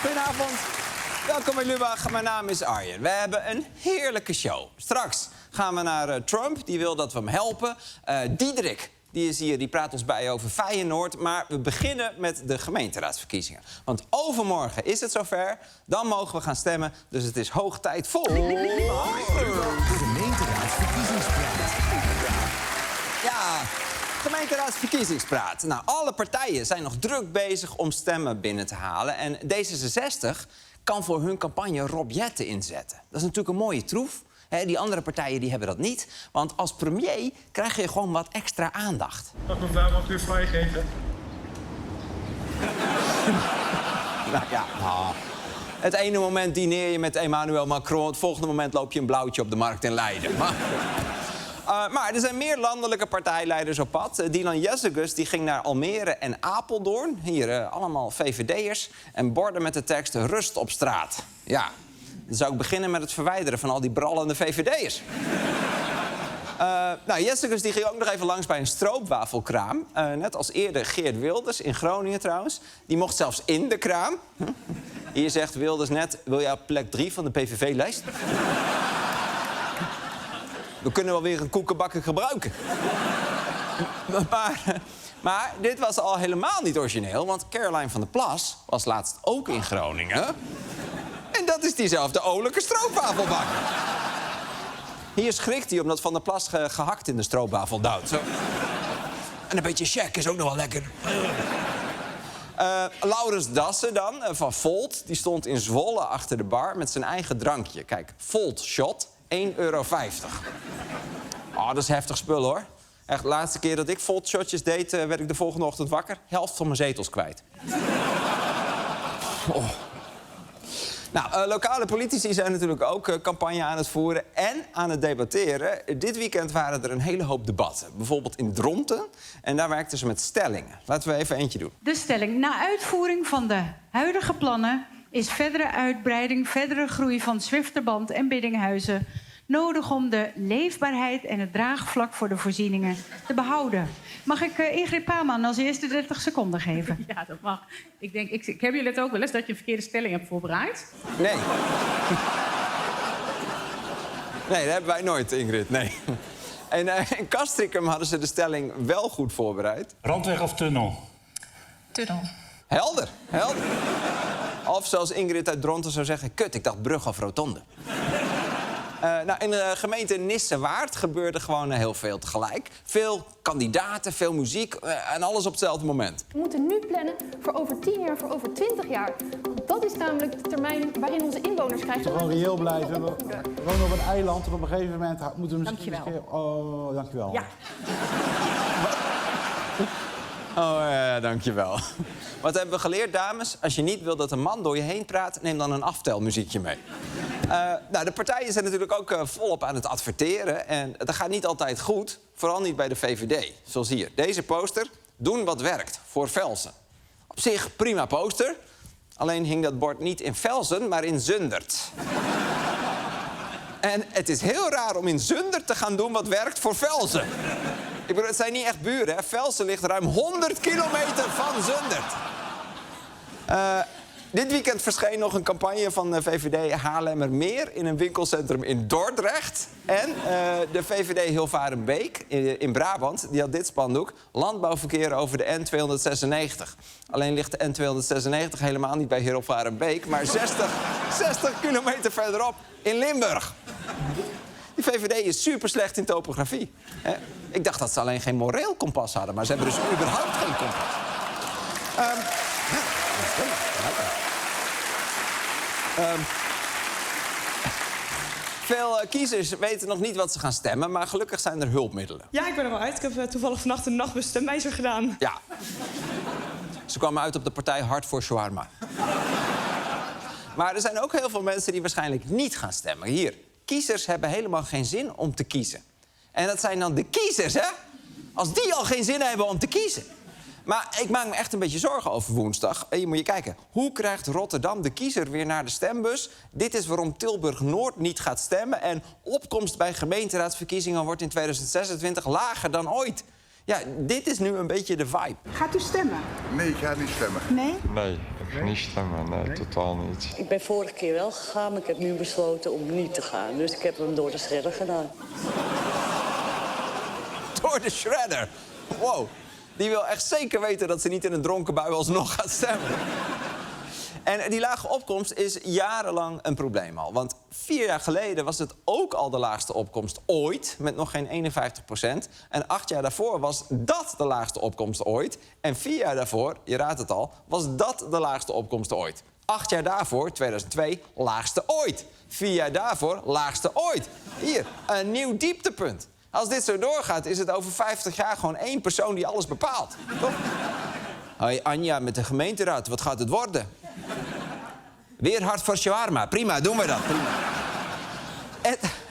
Goedenavond. Welkom in Lubach. Mijn naam is Arjen. We hebben een heerlijke show. Straks gaan we naar Trump. Die wil dat we hem helpen. Diederik, die is hier, die praat ons bij over Feyenoord. Maar we beginnen met de gemeenteraadsverkiezingen. Want overmorgen is het zover. Dan mogen we gaan stemmen. Dus het is hoog tijd voor... Gemeenteraadsverkiezingspraat. Ja, gemeenteraadsverkiezingspraat. Nou, alle partijen zijn nog druk bezig om stemmen binnen te halen. En D66 kan voor hun campagne Rob Jetten inzetten. Dat is natuurlijk een mooie troef. Die andere partijen die hebben dat niet. Want als premier krijg je gewoon wat extra aandacht. Mag mevrouw, mag u uw vrijgeven? Nou ja, het ene moment dineer je met Emmanuel Macron... het volgende moment loop je een blauwtje op de markt in Leiden. Maar er zijn meer landelijke partijleiders op pad. Dylan Jessicus die ging naar Almere en Apeldoorn. Hier allemaal VVD'ers. En borden met de tekst rust op straat. Ja, dan zou ik beginnen met het verwijderen van al die brallende VVD'ers. Nou, Jessicus die ging ook nog even langs bij een stroopwafelkraam. Net als eerder Geert Wilders, in Groningen trouwens. Die mocht zelfs in de kraam. Hier zegt Wilders net, wil jij op plek 3 van de PVV-lijst? We kunnen wel weer een koekenbakker gebruiken. Maar dit was al helemaal niet origineel... want Caroline van der Plas was laatst ook in Groningen. En dat is diezelfde olijke stroopwafelbakker. Hier schrikt hij omdat Van der Plas gehakt in de stroopwafel duwt. Zo. En een beetje check is ook nog wel lekker. Laurens Dassen dan, van Volt, die stond in Zwolle achter de bar met zijn eigen drankje. Kijk, Volt Shot, €1,50. Oh, dat is heftig spul, hoor. Echt, de laatste keer dat ik Volt Shotjes deed, werd ik de volgende ochtend wakker. Helft van mijn zetels kwijt. Oh. Nou, lokale politici zijn natuurlijk ook campagne aan het voeren en aan het debatteren. Dit weekend waren er een hele hoop debatten. Bijvoorbeeld in Dronten. En daar werkten ze met stellingen. Laten we even eentje doen. De stelling. Na uitvoering van de huidige plannen is verdere uitbreiding, verdere groei van Zwifterband en Biddinghuizen nodig om de leefbaarheid en het draagvlak voor de voorzieningen te behouden. Mag ik Ingrid Paman als eerste 30 seconden geven? Ja, dat mag. Ik heb jullie het ook wel eens dat je een verkeerde stelling hebt voorbereid? Nee. Nee, dat hebben wij nooit, Ingrid. Nee. En in Castricum hadden ze de stelling wel goed voorbereid. Randweg of tunnel? Tunnel. Helder, helder. Of zoals Ingrid uit Dronten zou zeggen... kut, ik dacht brug of rotonde. Nou, in de gemeente Nissewaard gebeurde gewoon heel veel tegelijk. Veel kandidaten, veel muziek en alles op hetzelfde moment. We moeten nu plannen voor over 10 jaar, voor over 20 jaar. Dat is namelijk de termijn waarin onze inwoners krijgen. We moeten gewoon reëel blijven. We wonen op een eiland en op een gegeven moment moeten we misschien... Dankjewel. Oh, dankjewel. Ja. Oh ja, dankjewel. Wat hebben we geleerd, dames? Als je niet wil dat een man door je heen praat, neem dan een aftelmuziekje mee. Nou, de partijen zijn natuurlijk ook volop aan het adverteren. En dat gaat niet altijd goed, vooral niet bij de VVD. Zoals hier, deze poster. Doen wat werkt, voor Velsen. Op zich prima poster. Alleen hing dat bord niet in Velsen, maar in Zundert. En het is heel raar om in Zundert te gaan doen wat werkt voor Velsen. Ik bedoel, het zijn niet echt buren, hè. Velsen ligt ruim 100 kilometer van Zundert. Dit weekend verscheen nog een campagne van de VVD Haarlemmermeer... in een winkelcentrum in Dordrecht. En de VVD Hilvarenbeek in Brabant, die had dit spandoek... landbouwverkeer over de N296. Alleen ligt de N296 helemaal niet bij Hilvarenbeek... maar 60 kilometer verderop in Limburg. Die VVD is super slecht in topografie. Ik dacht dat ze alleen geen moreel kompas hadden... maar ze hebben dus überhaupt geen kompas. Veel kiezers weten nog niet wat ze gaan stemmen... maar gelukkig zijn er hulpmiddelen. Ja, ik ben er wel uit. Ik heb toevallig vannacht een nachtbus stemwijzer gedaan. Ja. Ze kwamen uit op de partij Hart voor Shawarma. Maar er zijn ook heel veel mensen die waarschijnlijk niet gaan stemmen. Hier, kiezers hebben helemaal geen zin om te kiezen. En dat zijn dan de kiezers, hè? Als die al geen zin hebben om te kiezen. Maar ik maak me echt een beetje zorgen over woensdag. Hier moet je kijken. Hoe krijgt Rotterdam de kiezer weer naar de stembus? Dit is waarom Tilburg-Noord niet gaat stemmen. En opkomst bij gemeenteraadsverkiezingen wordt in 2026 lager dan ooit. Ja, dit is nu een beetje de vibe. Gaat u stemmen? Nee, ik ga niet stemmen. Nee? Nee, niet stemmen, nee, totaal niet. Ik ben vorige keer wel gegaan, maar ik heb nu besloten om niet te gaan. Dus ik heb hem door de shredder gedaan. Door de shredder? Wow. Die wil echt zeker weten dat ze niet in een dronken bui alsnog gaat stemmen. En die lage opkomst is jarenlang een probleem al. Want 4 jaar geleden was het ook al de laagste opkomst ooit, met nog geen 51%. En 8 jaar daarvoor was dat de laagste opkomst ooit. En 4 jaar daarvoor, je raadt het al, was dat de laagste opkomst ooit. 8 jaar daarvoor, 2002, laagste ooit. 4 jaar daarvoor, laagste ooit. Hier, een nieuw dieptepunt. Als dit zo doorgaat, is het over 50 jaar gewoon 1 persoon die alles bepaalt. Toch? Hoi Anja, met de gemeenteraad, wat gaat het worden? Weer hard voor shawarma. Prima, doen we dat. Prima.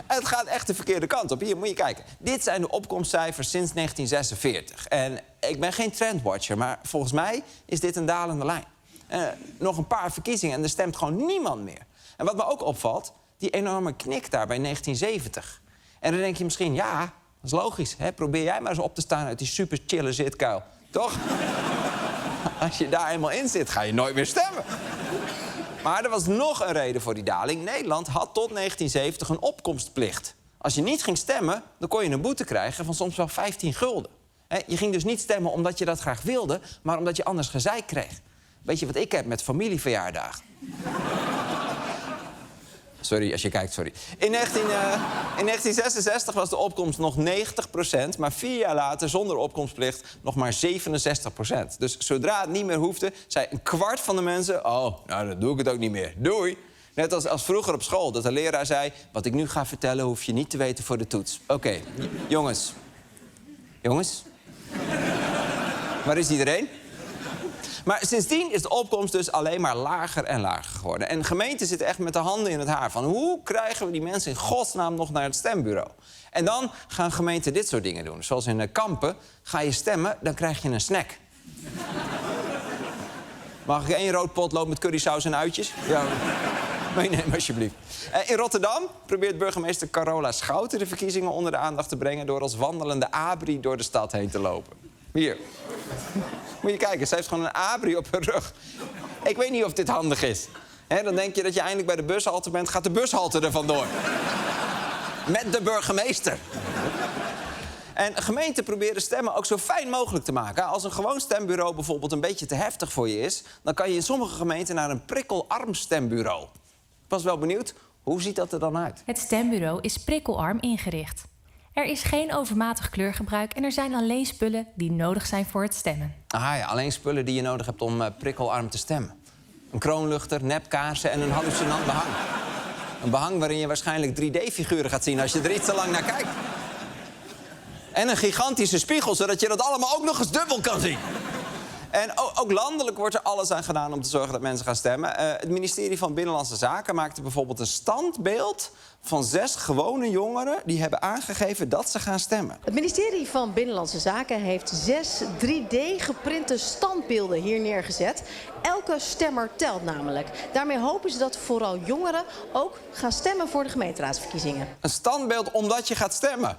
Het gaat echt de verkeerde kant op. Hier, moet je kijken. Dit zijn de opkomstcijfers sinds 1946. En ik ben geen trendwatcher, maar volgens mij is dit een dalende lijn. Nog een paar verkiezingen en er stemt gewoon niemand meer. En wat me ook opvalt, die enorme knik daar bij 1970. En dan denk je misschien, ja, dat is logisch. Hè? Probeer jij maar eens op te staan uit die super chille zitkuil. Toch? Als je daar eenmaal in zit, ga je nooit meer stemmen. Maar er was nog een reden voor die daling. Nederland had tot 1970 een opkomstplicht. Als je niet ging stemmen, dan kon je een boete krijgen van soms wel 15 gulden. Je ging dus niet stemmen omdat je dat graag wilde, maar omdat je anders gezeik kreeg. Weet je wat ik heb met familieverjaardagen? Sorry, als je kijkt, sorry. In 1966 was de opkomst nog 90%, maar 4 jaar later, zonder opkomstplicht, nog maar 67%. Dus zodra het niet meer hoefde, zei 1/4 van de mensen... oh, nou, dan doe ik het ook niet meer. Doei. Net als vroeger op school, dat de leraar zei... wat ik nu ga vertellen, hoef je niet te weten voor de toets. Oké, jongens. Jongens? Waar is iedereen? Maar sindsdien is de opkomst dus alleen maar lager en lager geworden. En gemeenten zitten echt met de handen in het haar van... hoe krijgen we die mensen in godsnaam nog naar het stembureau? En dan gaan gemeenten dit soort dingen doen. Zoals in Kampen, ga je stemmen, dan krijg je een snack. Mag ik 1 rood potlood met currysaus en uitjes? Ja, meenemen alsjeblieft. In Rotterdam probeert burgemeester Carola Schouten de verkiezingen onder de aandacht te brengen... door als wandelende abri door de stad heen te lopen. Hier. Moet je kijken, ze heeft gewoon een abri op haar rug. Ik weet niet of dit handig is. Dan denk je dat je eindelijk bij de bushalte bent, gaat de bushalte er vandoor. Met de burgemeester. En gemeenten proberen stemmen ook zo fijn mogelijk te maken. Als een gewoon stembureau bijvoorbeeld een beetje te heftig voor je is... dan kan je in sommige gemeenten naar een prikkelarm stembureau. Ik was wel benieuwd, hoe ziet dat er dan uit? Het stembureau is prikkelarm ingericht. Er is geen overmatig kleurgebruik en er zijn alleen spullen die nodig zijn voor het stemmen. Ah ja, alleen spullen die je nodig hebt om prikkelarm te stemmen. Een kroonluchter, nepkaarsen en een hallucinant behang. Een behang waarin je waarschijnlijk 3D-figuren gaat zien als je er iets te lang naar kijkt. En een gigantische spiegel, zodat je dat allemaal ook nog eens dubbel kan zien. En ook landelijk wordt er alles aan gedaan om te zorgen dat mensen gaan stemmen. Het ministerie van Binnenlandse Zaken maakte bijvoorbeeld een standbeeld... van 6 gewone jongeren die hebben aangegeven dat ze gaan stemmen. Het ministerie van Binnenlandse Zaken heeft 6 3D-geprinte standbeelden hier neergezet. Elke stemmer telt namelijk. Daarmee hopen ze dat vooral jongeren ook gaan stemmen voor de gemeenteraadsverkiezingen. Een standbeeld omdat je gaat stemmen.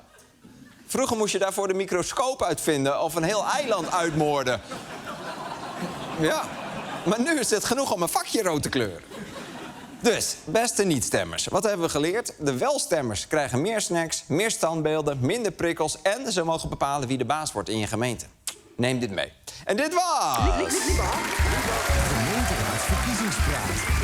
Vroeger moest je daarvoor de microscoop uitvinden of een heel eiland uitmoorden. Ja, maar nu is het genoeg om een vakje rood te kleuren. Dus, beste niet-stemmers, wat hebben we geleerd? De wel-stemmers krijgen meer snacks, meer standbeelden, minder prikkels... en ze mogen bepalen wie de baas wordt in je gemeente. Neem dit mee. En dit was... Gemeenteraadsverkiezingspraat.